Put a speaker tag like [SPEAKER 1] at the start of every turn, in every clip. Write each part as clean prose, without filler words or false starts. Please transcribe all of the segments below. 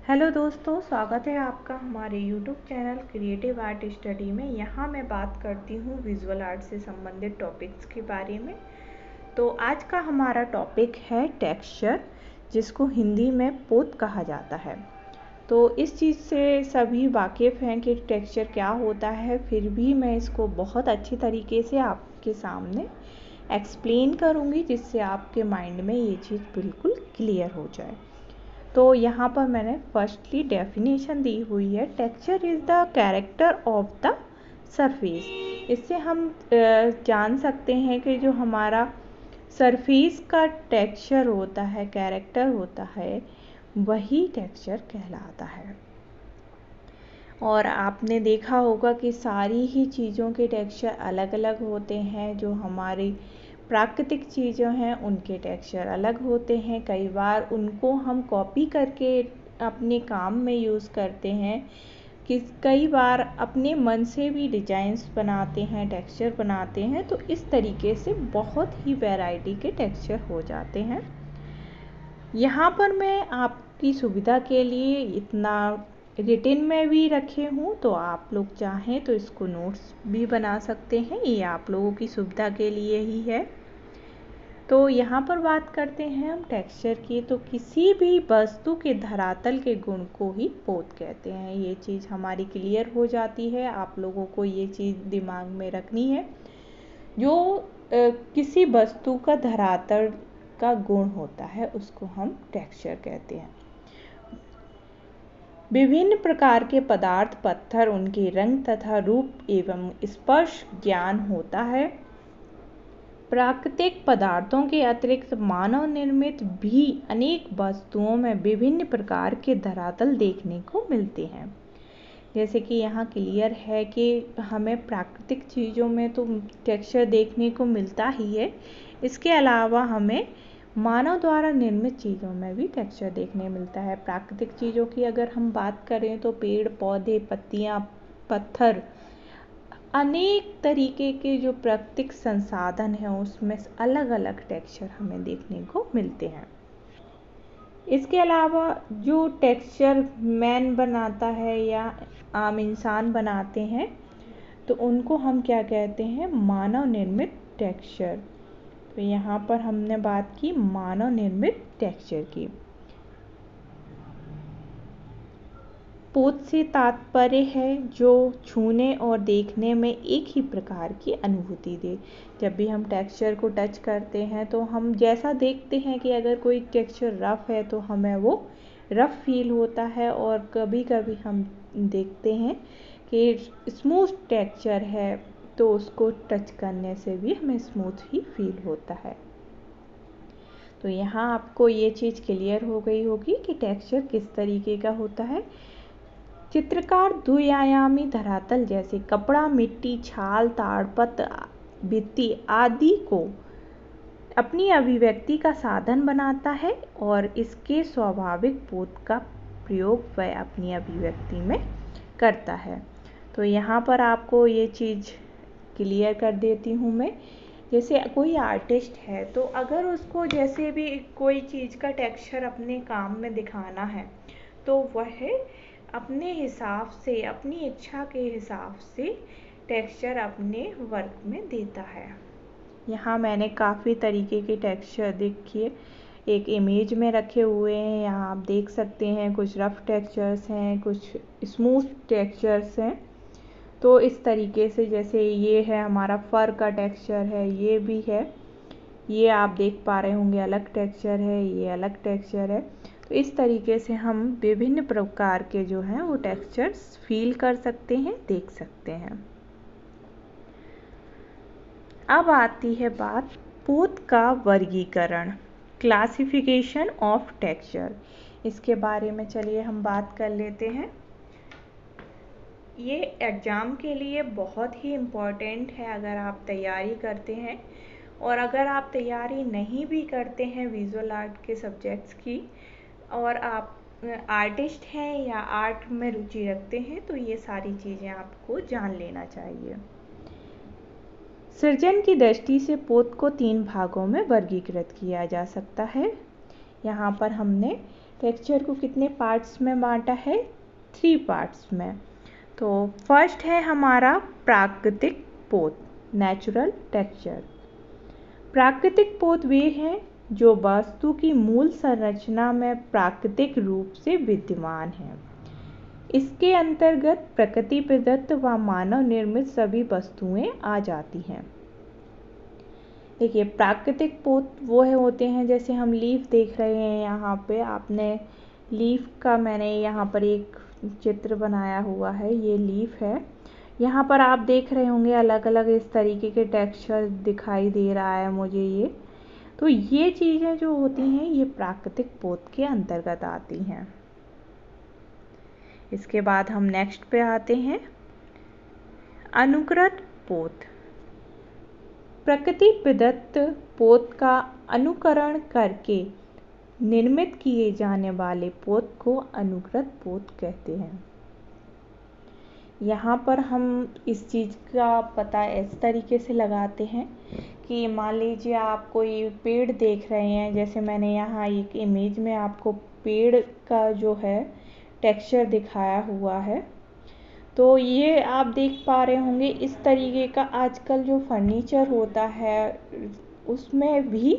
[SPEAKER 1] Hello दोस्तों, स्वागत है आपका हमारे YouTube channel creative art study में। यहाँ मैं बात करती हूँ विजुअल आर्ट से संबंधित टॉपिक्स के बारे में। तो आज का हमारा टॉपिक है टेक्सचर, जिसको हिंदी में पोत कहा जाता है। तो इस चीज़ से सभी वाकिफ़ हैं कि टेक्सचर क्या होता है, फिर भी मैं इसको बहुत अच्छी तरीके से आपके सामने एक्सप्लेन करूँगी, जिससे आपके माइंड में ये चीज़ बिल्कुल क्लियर हो जाए। तो यहाँ पर मैंने फर्स्टली डेफिनेशन दी हुई है, texture is the character of the surface. इससे हम जान सकते हैं कि जो हमारा सरफेस का टेक्सचर होता है, कैरेक्टर होता है, वही टेक्सचर कहलाता है। और आपने देखा होगा कि सारी ही चीज़ों के टेक्सचर अलग अलग होते हैं। जो हमारी प्राकृतिक चीज़ें हैं उनके टेक्सचर अलग होते हैं। कई बार उनको हम कॉपी करके अपने काम में यूज़ करते हैं, कि कई बार अपने मन से भी डिज़ाइंस बनाते हैं, टेक्सचर बनाते हैं। तो इस तरीके से बहुत ही वैरायटी के टेक्सचर हो जाते हैं। यहाँ पर मैं आपकी सुविधा के लिए इतना रिटिन में भी रखे हूँ, तो आप लोग चाहें तो इसको नोट्स भी बना सकते हैं। ये आप लोगों की सुविधा के लिए ही है। तो यहाँ पर बात करते हैं हम टेक्सचर की। तो किसी भी वस्तु के धरातल के गुण को ही पोत कहते हैं। ये चीज़ हमारी क्लियर हो जाती है। आप लोगों को ये चीज़ दिमाग में रखनी है। जो किसी वस्तु का धरातल का गुण होता है उसको हम टेक्सचर कहते हैं। विभिन्न प्रकार के पदार्थ, पत्थर, उनके रंग तथा रूप एवं स्पर्श ज्ञान होता है। प्राकृतिक पदार्थों के अतिरिक्त मानव निर्मित भी अनेक वस्तुओं में विभिन्न प्रकार के धरातल देखने को मिलते हैं। जैसे कि यहाँ क्लियर है कि हमें प्राकृतिक चीज़ों में तो टेक्सचर देखने को मिलता ही है, इसके अलावा हमें मानव द्वारा निर्मित चीज़ों में भी टेक्सचर देखने मिलता है। प्राकृतिक चीज़ों की अगर हम बात करें तो पेड़ पौधे, पत्तियाँ, पत्थर, अनेक तरीके के जो प्राकृतिक संसाधन हैं उसमें अलग अलग टेक्सचर हमें देखने को मिलते हैं। इसके अलावा जो टेक्सचर मैन बनाता है या आम इंसान बनाते हैं, तो उनको हम क्या कहते हैं, मानव निर्मित टेक्सचर। तो यहाँ पर हमने बात की मानव निर्मित टेक्सचर की। पोत से तात्पर्य है जो छूने और देखने में एक ही प्रकार की अनुभूति दे। जब भी हम टेक्सचर को टच करते हैं तो हम जैसा देखते हैं कि अगर कोई टेक्सचर रफ़ है तो हमें वो रफ़ फील होता है, और कभी कभी हम देखते हैं कि स्मूथ टेक्सचर है तो उसको टच करने से भी हमें स्मूथ ही फील होता है। तो यहाँ आपको ये चीज़ क्लियर हो गई होगी कि टेक्सचर किस तरीके का होता है। चित्रकार द्विआयामी धरातल जैसे कपड़ा, मिट्टी, छाल, ताड़पत्र, भित्ति आदि को अपनी अभिव्यक्ति का साधन बनाता है, और इसके स्वाभाविक पोत का प्रयोग वह अपनी अभिव्यक्ति में करता है। तो यहाँ पर आपको ये चीज़ क्लियर कर देती हूँ मैं। जैसे कोई आर्टिस्ट है तो अगर उसको जैसे भी कोई चीज़ का टेक्सचर अपने काम में दिखाना है, तो वह अपने हिसाब से, अपनी इच्छा के हिसाब से टेक्सचर अपने वर्क में देता है। यहाँ मैंने काफ़ी तरीके के टेक्सचर देखिए एक इमेज में रखे हुए हैं। यहाँ आप देख सकते हैं कुछ रफ़ टेक्सचर्स हैं, कुछ स्मूथ टेक्सचर्स हैं। तो इस तरीके से जैसे ये है हमारा फर का टेक्सचर है, ये भी है, ये आप देख पा रहे होंगे अलग टेक्सचर है, ये अलग टेक्सचर है। तो इस तरीके से हम विभिन्न प्रकार के जो हैं वो टेक्सचर्स फील कर सकते हैं, देख सकते हैं। अब आती है बात पोत का वर्गीकरण, क्लासिफिकेशन ऑफ टेक्सचर। इसके बारे में चलिए हम बात कर लेते हैं। ये एग्ज़ाम के लिए बहुत ही इम्पॉर्टेंट है अगर आप तैयारी करते हैं, और अगर आप तैयारी नहीं भी करते हैं विजुअल आर्ट के सब्जेक्ट्स की, और आप आर्टिस्ट हैं या आर्ट में रुचि रखते हैं, तो ये सारी चीज़ें आपको जान लेना चाहिए। सृजन की दृष्टि से पोत को 3 भागों में वर्गीकृत किया जा सकता है। यहाँ पर हमने टेक्सचर को कितने पार्ट्स में बांटा है, 3 पार्ट्स में। तो फर्स्ट है हमारा प्राकृतिक पोत, नेचुरल टेक्सचर। प्राकृतिक पोत वे हैं जो वस्तु की मूल संरचना में प्राकृतिक रूप से विद्यमान हैं। इसके अंतर्गत प्रकृति प्रदत्त व मानव निर्मित सभी वस्तुएं आ जाती हैं। देखिए, प्राकृतिक पोत वो होते हैं, जैसे हम लीफ देख रहे हैं यहाँ पे, आपने लीफ का मैंने यहाँ पर एक चित्र बनाया हुआ है, ये लीफ है। यहाँ पर आप देख रहे होंगे अलग अलग इस तरीके के टेक्सचर दिखाई दे रहा है मुझे ये। तो ये चीज़ें जो होती हैं ये प्राकृतिक पोत के अंतर्गत आती हैं। इसके बाद हम नेक्स्ट पे आते हैं, अनुकृत पोत। प्रकृति प्रदत्त पोत का अनुकरण करके निर्मित किए जाने वाले पोत को अनुकृत पोत कहते हैं। यहाँ पर हम इस चीज़ का पता इस तरीके से लगाते हैं कि मान लीजिए आप कोई पेड़ देख रहे हैं, जैसे मैंने यहाँ एक इमेज में आपको पेड़ का जो है टेक्सचर दिखाया हुआ है। तो ये आप देख पा रहे होंगे इस तरीके का आजकल जो फर्नीचर होता है उसमें भी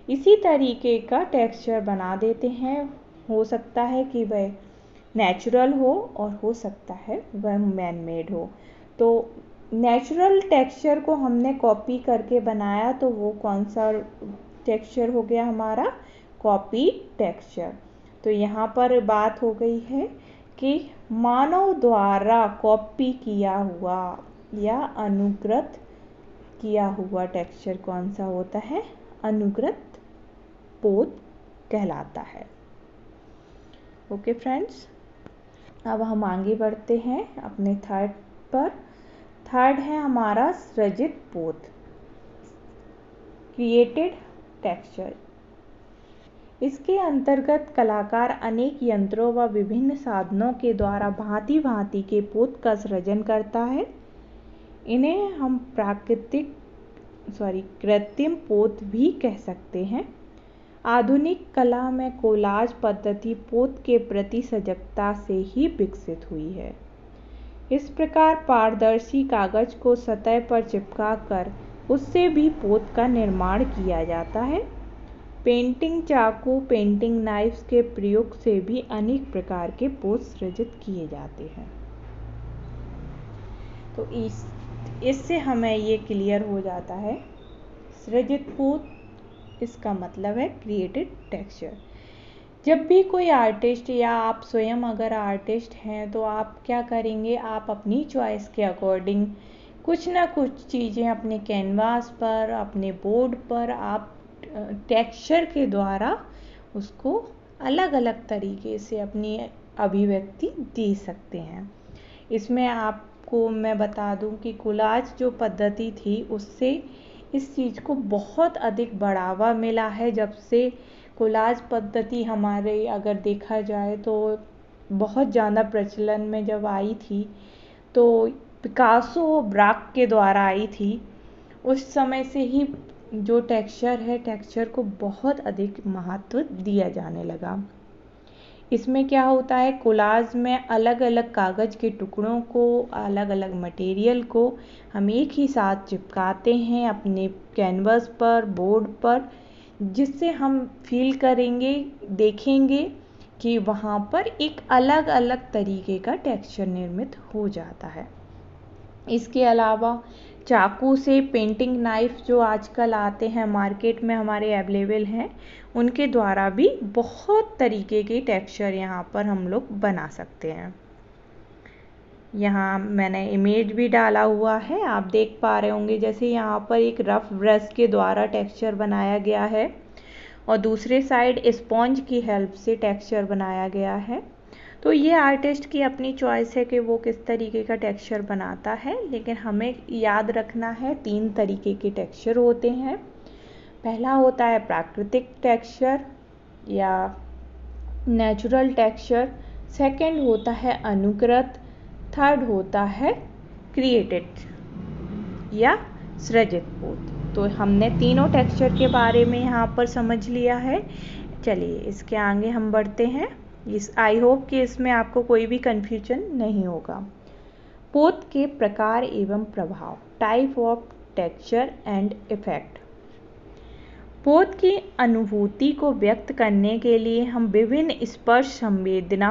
[SPEAKER 1] इसी तरीके का टेक्सचर बना देते हैं। हो सकता है कि वह नेचुरल हो और हो सकता है वह मैन मेड हो। तो नेचुरल टेक्सचर को हमने कॉपी करके बनाया, तो वो कौन सा टेक्सचर हो गया हमारा, कॉपी टेक्सचर। तो यहाँ पर बात हो गई है कि मानव द्वारा कॉपी किया हुआ या अनुकृत किया हुआ टेक्सचर कौन सा होता है, अनुकृत पोत कहलाता है। ओके फ्रेंड्स, अब हम आगे बढ़ते हैं अपने थर्ड पर। थर्ड है हमारा सृजित पोत, क्रिएटेड टेक्सचर। इसके अंतर्गत कलाकार अनेक यंत्रों व विभिन्न साधनों के द्वारा भांति भांति के पोत का सृजन करता है। इन्हें हम कृत्रिम पोत भी कह सकते हैं। आधुनिक कला में कोलाज पद्धति पोत के प्रति सजगता से ही विकसित हुई है। इस प्रकार पारदर्शी कागज को सतह पर चिपकाकर उससे भी पोत का निर्माण किया जाता है। पेंटिंग चाकू, पेंटिंग नाइफ्स के प्रयोग से भी अनेक प्रकार के पोत सृजित किए जाते हैं। तो इससे हमें ये क्लियर हो जाता है, सृजित पोत इसका मतलब है क्रिएटेड टेक्सचर। जब भी कोई आर्टिस्ट या आप स्वयं अगर आर्टिस्ट हैं तो आप क्या करेंगे, आप अपनी चॉइस के अकॉर्डिंग कुछ ना कुछ चीज़ें अपने कैनवास पर, अपने बोर्ड पर आप टेक्सचर के द्वारा उसको अलग अलग तरीके से अपनी अभिव्यक्ति दे सकते हैं। इसमें आपको मैं बता दूं कि कोलाज जो पद्धति थी उससे इस चीज़ को बहुत अधिक बढ़ावा मिला है। जब से कोलाज पद्धति हमारे अगर देखा जाए तो बहुत ज़्यादा प्रचलन में जब आई थी, तो पिकासो ब्राक के द्वारा आई थी, उस समय से ही जो टेक्सचर है, टेक्सचर को बहुत अधिक महत्व दिया जाने लगा। इसमें क्या होता है, कोलाज में अलग अलग कागज़ के टुकड़ों को, अलग अलग मटेरियल को हम एक ही साथ चिपकाते हैं अपने कैनवस पर, बोर्ड पर, जिससे हम फील करेंगे, देखेंगे कि वहाँ पर एक अलग अलग तरीके का टेक्सचर निर्मित हो जाता है। इसके अलावा चाकू से, पेंटिंग नाइफ जो आजकल आते हैं मार्केट में हमारे अवेलेबल हैं, उनके द्वारा भी बहुत तरीके के टेक्सचर यहाँ पर हम लोग बना सकते हैं। यहाँ मैंने इमेज भी डाला हुआ है, आप देख पा रहे होंगे। जैसे यहाँ पर एक रफ ब्रश के द्वारा टेक्सचर बनाया गया है और दूसरे साइड स्पॉन्ज की हेल्प से टेक्सचर बनाया गया है। तो ये आर्टिस्ट की अपनी चॉइस है कि वो किस तरीके का टेक्सचर बनाता है, लेकिन हमें याद रखना है 3 तरीके के टेक्सचर होते हैं। पहला होता है प्राकृतिक टेक्सचर या नेचुरल टेक्सचर, सेकंड होता है अनुकृत, थर्ड होता है क्रिएटेड या सृजित पोत। तो हमने तीनों टेक्सचर के बारे में यहाँ पर समझ लिया है, चलिए इसके आगे हम बढ़ते हैं। आई होप कि इसमें आपको कोई भी कन्फ्यूजन नहीं होगा। पोत के प्रकार एवं प्रभाव, type of texture and effect. पोत की अनुभूति को व्यक्त करने के लिए हम विभिन्न स्पर्श संवेदना,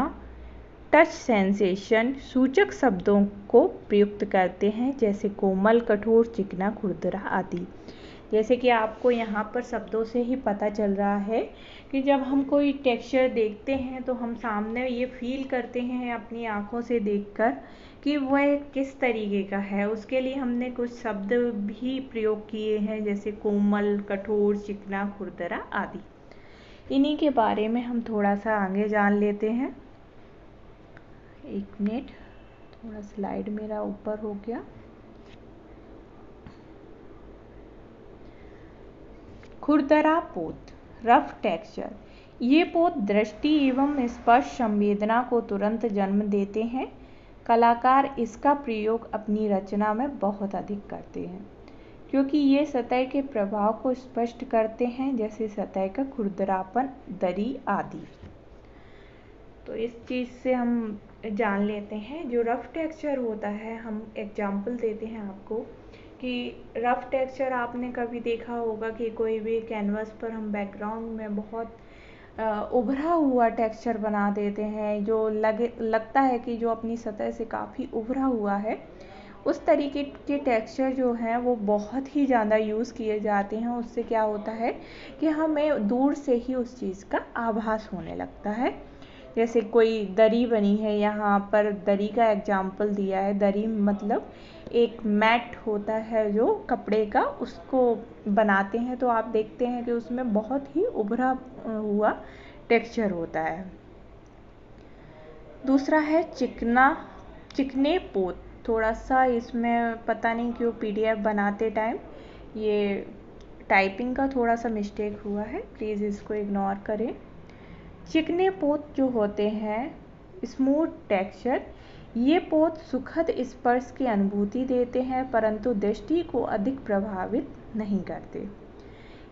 [SPEAKER 1] टच सेंसेशन सूचक शब्दों को प्रयुक्त करते हैं, जैसे कोमल, कठोर, चिकना, खुरदरा आदि। जैसे कि आपको यहाँ पर शब्दों से ही पता चल रहा है कि जब हम कोई टेक्सचर देखते हैं तो हम सामने ये फील करते हैं अपनी आँखों से देखकर कि वह किस तरीके का है। उसके लिए हमने कुछ शब्द भी प्रयोग किए हैं, जैसे कोमल, कठोर, चिकना, खुरदरा आदि। इन्हीं के बारे में हम थोड़ा सा आगे जान लेते हैं। एक मिनट, थोड़ा स्लाइड मेरा ऊपर हो गया। खुरदरा पोत, रफ टेक्सचर। ये पोत दृष्टि एवं स्पर्श संवेदना को तुरंत जन्म देते हैं। कलाकार इसका प्रयोग अपनी रचना में बहुत अधिक करते हैं, क्योंकि ये सतह के प्रभाव को स्पष्ट करते हैं, जैसे सतह का खुरदरापन, दरी आदि। तो इस चीज़ से हम जान लेते हैं। जो रफ टेक्सचर होता है, हम एग्जाम्पल देते हैं आपको कि रफ टेक्सचर आपने कभी देखा होगा कि कोई भी कैनवस पर हम बैकग्राउंड में बहुत उभरा हुआ टेक्सचर बना देते हैं, जो लगता है कि जो अपनी सतह से काफ़ी उभरा हुआ है। उस तरीके के टेक्सचर जो हैं वो बहुत ही ज़्यादा यूज़ किए जाते हैं। उससे क्या होता है कि हमें दूर से ही उस चीज़ का आभास होने लगता है। जैसे कोई दरी बनी है, यहाँ पर दरी का एग्जाम्पल दिया है। दरी मतलब एक मैट होता है जो कपड़े का, उसको बनाते हैं तो आप देखते हैं कि उसमें बहुत ही उभरा हुआ टेक्सचर होता है। दूसरा है चिकने पोत। थोड़ा सा इसमें पता नहीं क्यों PDF बनाते टाइम ये टाइपिंग का थोड़ा सा मिस्टेक हुआ है, प्लीज़ इसको इग्नोर करें। चिकने पोत जो होते हैं, स्मूथ टेक्सचर, ये पोत सुखद स्पर्श की अनुभूति देते हैं, परंतु दृष्टि को अधिक प्रभावित नहीं करते।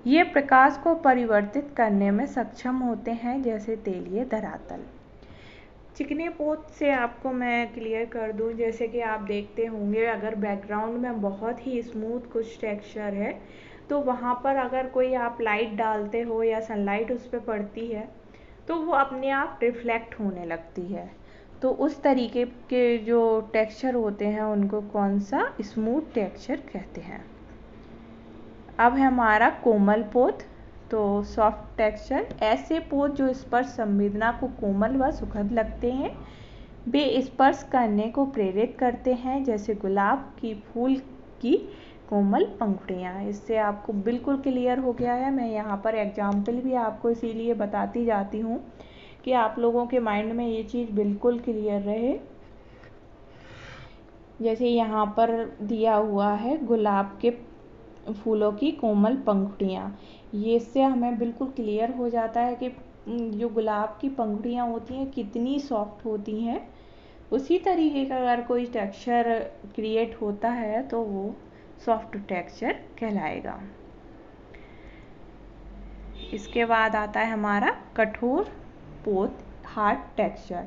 [SPEAKER 1] ये प्रकाश को परिवर्तित करने में सक्षम होते हैं, जैसे तेलीय धरातल। चिकने पोत से आपको मैं क्लियर कर दूं, जैसे कि आप देखते होंगे अगर बैकग्राउंड में बहुत ही स्मूथ कुछ टेक्सचर है तो वहाँ पर अगर कोई आप लाइट डालते हो या सनलाइट उस पर पड़ती है तो वो अपने आप रिफ्लेक्ट होने लगती है। तो उस तरीके के जो टेक्सचर होते हैं उनको कौन सा, स्मूथ टेक्सचर कहते हैं। अब है हमारा कोमल पोत, तो सॉफ्ट टेक्सचर। ऐसे पोत जो स्पर्श संवेदना को कोमल व सुखद लगते हैं, वे स्पर्श करने को प्रेरित करते हैं, जैसे गुलाब की फूल की कोमल पंखुड़ियाँ। इससे आपको बिल्कुल क्लियर हो गया है। मैं यहाँ पर एग्जाम्पल भी आपको इसीलिए बताती जाती हूँ कि आप लोगों के माइंड में ये चीज़ बिल्कुल क्लियर रहे। जैसे यहाँ पर दिया हुआ है गुलाब के फूलों की कोमल पंखुड़ियाँ, ये इससे हमें बिल्कुल क्लियर हो जाता है कि जो गुलाब की पंखुड़ियाँ होती हैं कितनी सॉफ्ट होती हैं। उसी तरीके का अगर कोई टेक्सचर क्रिएट होता है तो वो सॉफ्ट टेक्सचर कहलाएगा। इसके बाद आता है हमारा कठोर पोत, हार्ड टेक्सचर।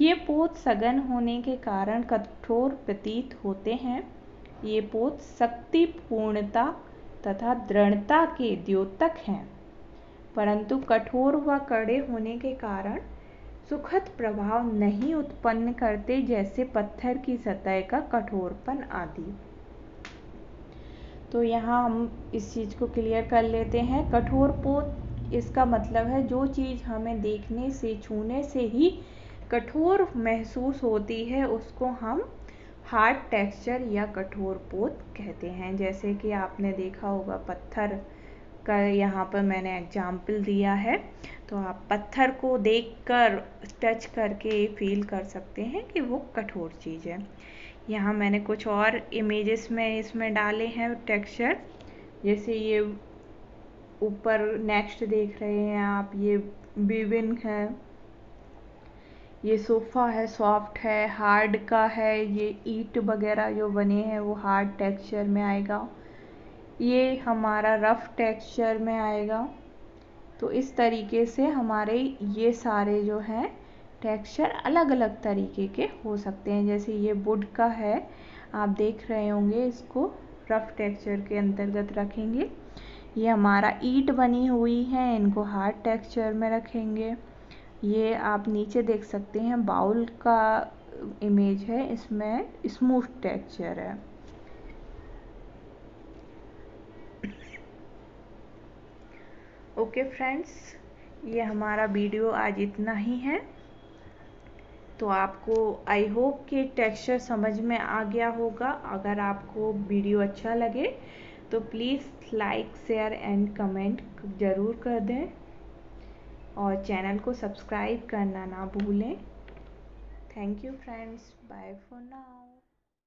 [SPEAKER 1] ये पोत सघन होने के कारण कठोर प्रतीत होते हैं। ये पोत शक्ति, पूर्णता तथा दृढ़ता के द्योतक हैं, परंतु कठोर व कड़े होने के कारण सुखद प्रभाव नहीं उत्पन्न करते, जैसे पत्थर की सतह का कठोरपन आदि। तो यहाँ हम इस चीज़ को क्लियर कर लेते हैं। कठोर पोत, इसका मतलब है जो चीज़ हमें देखने से, छूने से ही कठोर महसूस होती है उसको हम हार्ड टेक्सचर या कठोर पोत कहते हैं। जैसे कि आपने देखा होगा पत्थर का, यहाँ पर मैंने एग्जाम्पल दिया है, तो आप पत्थर को देखकर, टच करके फील कर सकते हैं कि वो कठोर चीज़ है। यहाँ मैंने कुछ और इमेजेस में इसमें डाले हैं टेक्सचर, जैसे ये ऊपर नेक्स्ट देख रहे हैं आप, ये विविन है, ये सोफ़ा है, सॉफ्ट है, हार्ड का है, ये ईंट वगैरह जो बने हैं वो हार्ड टेक्सचर में आएगा, ये हमारा रफ टेक्सचर में आएगा। तो इस तरीके से हमारे ये सारे जो हैं टेक्सचर अलग अलग तरीके के हो सकते हैं। जैसे ये वुड का है, आप देख रहे होंगे, इसको रफ टेक्सचर के अंतर्गत रखेंगे। ये हमारा ईंट बनी हुई है, इनको हार्ड टेक्सचर में रखेंगे। ये आप नीचे देख सकते हैं बाउल का इमेज है, इसमें स्मूथ टेक्सचर है। ओके फ्रेंड्स, ये हमारा वीडियो आज इतना ही है। तो आपको आई होप कि टेक्सचर समझ में आ गया होगा। अगर आपको वीडियो अच्छा लगे तो please like share and comment ज़रूर कर दें और चैनल को सब्सक्राइब करना ना भूलें। Thank you friends, bye for now.